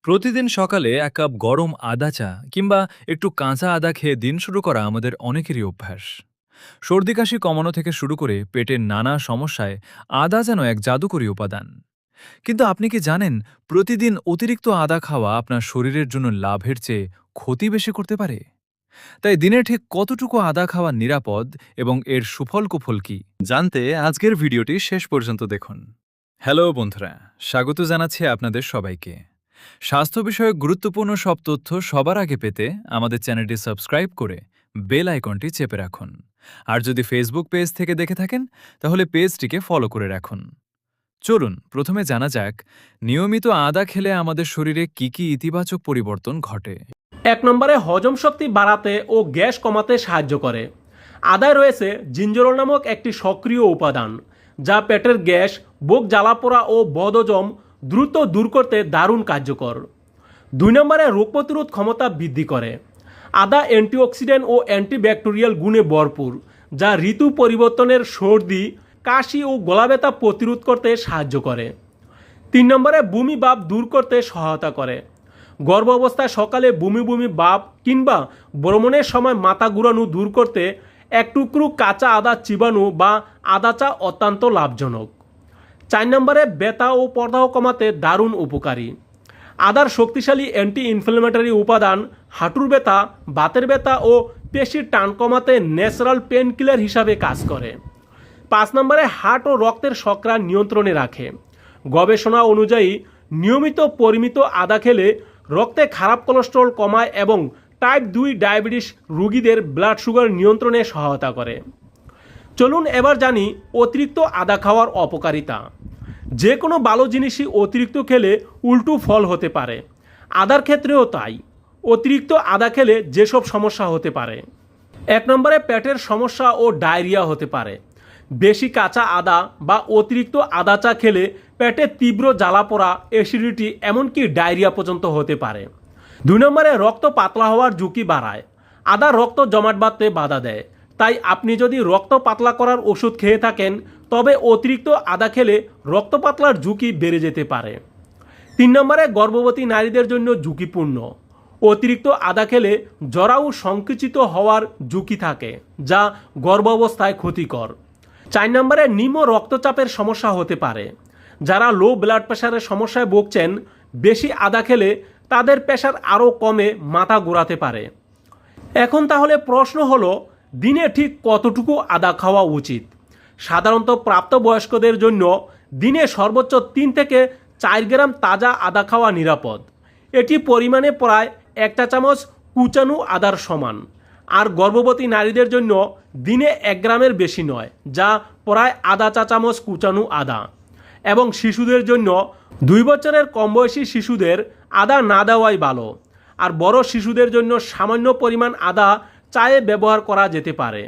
প্রতিদিন সকালে এক কাপ গরম আদা চা কিংবা একটু কাঁচা আদা খেয়ে দিন শুরু করা আমাদের অনেকেরই অভ্যাস। সর্দি কাশি কমানো থেকে শুরু করে পেটের নানা সমস্যায় আদা যেন এক জাদুকরী উপাদান। কিন্তু আপনি কি জানেন, প্রতিদিন অতিরিক্ত আদা খাওয়া আপনার শরীরের জন্য লাভের চেয়ে ক্ষতি বেশি করতে পারে? তাই দিনে ঠিক কতটুকু আদা খাওয়া নিরাপদ এবং এর সুফল কুফল কি জানতে আজকের ভিডিওটি শেষ পর্যন্ত দেখুন। হ্যালো বন্ধুরা, স্বাগত জানাচ্ছি আপনাদের সবাইকে। স্বাস্থ্য বিষয়ক গুরুত্বপূর্ণ সব তথ্য সবার আগে পেতে আমাদের চ্যানেলটি সাবস্ক্রাইব করে বেল আইকনটি চেপে রাখুন। আর যদি ফেসবুক পেজ থেকে দেখে থাকেন তাহলে পেজটিকে ফলো করে রাখুন। চলুন প্রথমে জানা যাক, নিয়মিত আদা খেলে আমাদের শরীরে কি কি ইতিবাচক পরিবর্তন ঘটে। ১ নম্বরে হজম শক্তি বাড়াতে ও গ্যাস কমাতে সাহায্য করে। আদায় রয়েছে জিঞ্জেরল নামক একটি সক্রিয় উপাদান, যা পেটের গ্যাস, বুক জ্বালাপোড়া ও বদহজম দ্রুত দূর করতে দারুণ কার্যকর। ২ নম্বরে রোগ প্রতিরোধ ক্ষমতা বৃদ্ধি করে। আদা অ্যান্টিঅক্সিডেন্ট ও অ্যান্টিব্যাকটেরিয়াল গুণে ভরপুর, যা ঋতু পরিবর্তনের সর্দি, কাশি ও গলা ব্যথা প্রতিরোধ করতে সাহায্য করে। ৩ নম্বরে বমি ভাব দূর করতে সহায়তা করে। গর্ভাবস্থায় সকালে বমি বমি ভাব কিংবা ভ্রমণের সময় মাথা ঘুরানো দূর করতে এক টুকরো কাঁচা আদা চিবানো বা আদা চা অত্যন্ত লাভজনক। ৪ নম্বরে ব্যথা ও প্রদাহ কমাতে দারুণ উপকারী। আদার শক্তিশালী অ্যান্টি ইনফ্ল্যামেটরি উপাদান হাঁটুর ব্যথা, বাতের ব্যথা ও পেশির টান কমাতে ন্যাচারাল পেন কিলার হিসাবে কাজ করে। ৫ নম্বরে হার্ট ও রক্তের শর্করা নিয়ন্ত্রণে রাখে। গবেষণা অনুযায়ী নিয়মিত পরিমিত আদা খেলে রক্তে খারাপ কোলেস্টেরল কমায় এবং টাইপ ২ ডায়াবেটিস রোগীদের ব্লাড সুগার নিয়ন্ত্রণে সহায়তা করে। চলুন এবার জানি অতিরিক্ত আদা খাওয়ার অপকারিতা। যে কোনো ভালো জিনিসই অতিরিক্ত খেলে উল্টো ফল হতে পারে। আদার ক্ষেত্রেও তাই। অতিরিক্ত আদা খেলে যেসব সমস্যা হতে পারে: ১ নম্বরে পেটের সমস্যা ও ডায়রিয়া হতে পারে। বেশি কাঁচা আদা বা অতিরিক্ত আদা চা খেলে পেটে তীব্র জ্বালাপোড়া, অ্যাসিডিটি এমনকি ডায়রিয়া পর্যন্ত হতে পারে। ২ নম্বরে রক্ত পাতলা হওয়ার ঝুঁকি বাড়ায়। আদা রক্ত জমাট বাঁধতে বাধা দেয়, তাই আপনি যদি রক্ত পাতলা করার ওষুধ খেয়ে থাকেন তবে অতিরিক্ত আদা খেলে রক্ত পাতলার ঝুঁকি বেড়ে যেতে পারে। ৩ নম্বরে গর্ভবতী নারীদের জন্য ঝুঁকিপূর্ণ। অতিরিক্ত আদা খেলে জরায়ু সংকুচিত হওয়ার ঝুঁকি থাকে, যা গর্ভাবস্থায় ক্ষতিকর। ৪ নম্বরে নিম্ন রক্তচাপের সমস্যা হতে পারে। যারা লো ব্লাড প্রেশারের সমস্যায় ভুগছেন, বেশি আদা খেলে তাদের প্রেশার আরও কমে মাথা ঘোরাতে পারে। এখন তাহলে প্রশ্ন হলো, দিনে ঠিক কতটুকু আদা খাওয়া উচিত? সাধারণত প্রাপ্তবয়স্কদের জন্য দিনে সর্বোচ্চ ৩ থেকে ৪ গ্রাম তাজা আদা খাওয়া নিরাপদ। এটি পরিমাণে প্রায় ১ চা চামচ কুচানো আদার সমান। আর গর্ভবতী নারীদের জন্য দিনে ১ গ্রামের বেশি নয়, যা প্রায় আধা চা চামচ কুচানো আদা। এবং শিশুদের জন্য ২ বছরের কম বয়সী শিশুদের আদা না দেওয়াই ভালো। আর বড় শিশুদের জন্য সামান্য পরিমাণ আদা চায়ে ব্যবহার করা যেতে পারে।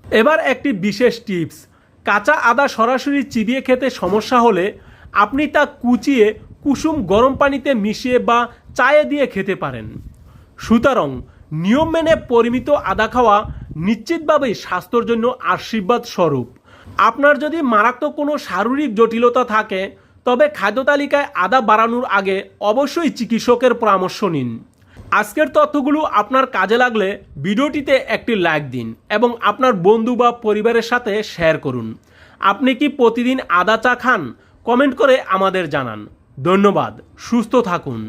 এবার একটি বিশেষ টিপস: কাঁচা আদা সরাসরি চিবিয়ে খেতে সমস্যা হলে আপনি তা কুচিয়ে কুসুম গরম পানিতে মিশিয়ে বা চায়ে দিয়ে খেতে পারেন। সুতরাং নিয়ম মেনে পরিমিত আদা খাওয়া নিশ্চিতভাবেই স্বাস্থ্যের জন্য আশীর্বাদ স্বরূপ। আপনার যদি মারাত্মক কোনো শারীরিক জটিলতা থাকে তবে খাদ্য তালিকায় আদা বাড়ানোর আগে অবশ্যই চিকিৎসকের পরামর্শ নিন। আজকের তথ্যগুলো আপনার কাজে লাগলে ভিডিওটিতে একটি লাইক দিন এবং আপনার বন্ধু বা পরিবারের সাথে শেয়ার করুন। আপনি কি প্রতিদিন আদা চা খান? কমেন্ট করে আমাদের জানান। ধন্যবাদ। সুস্থ থাকুন।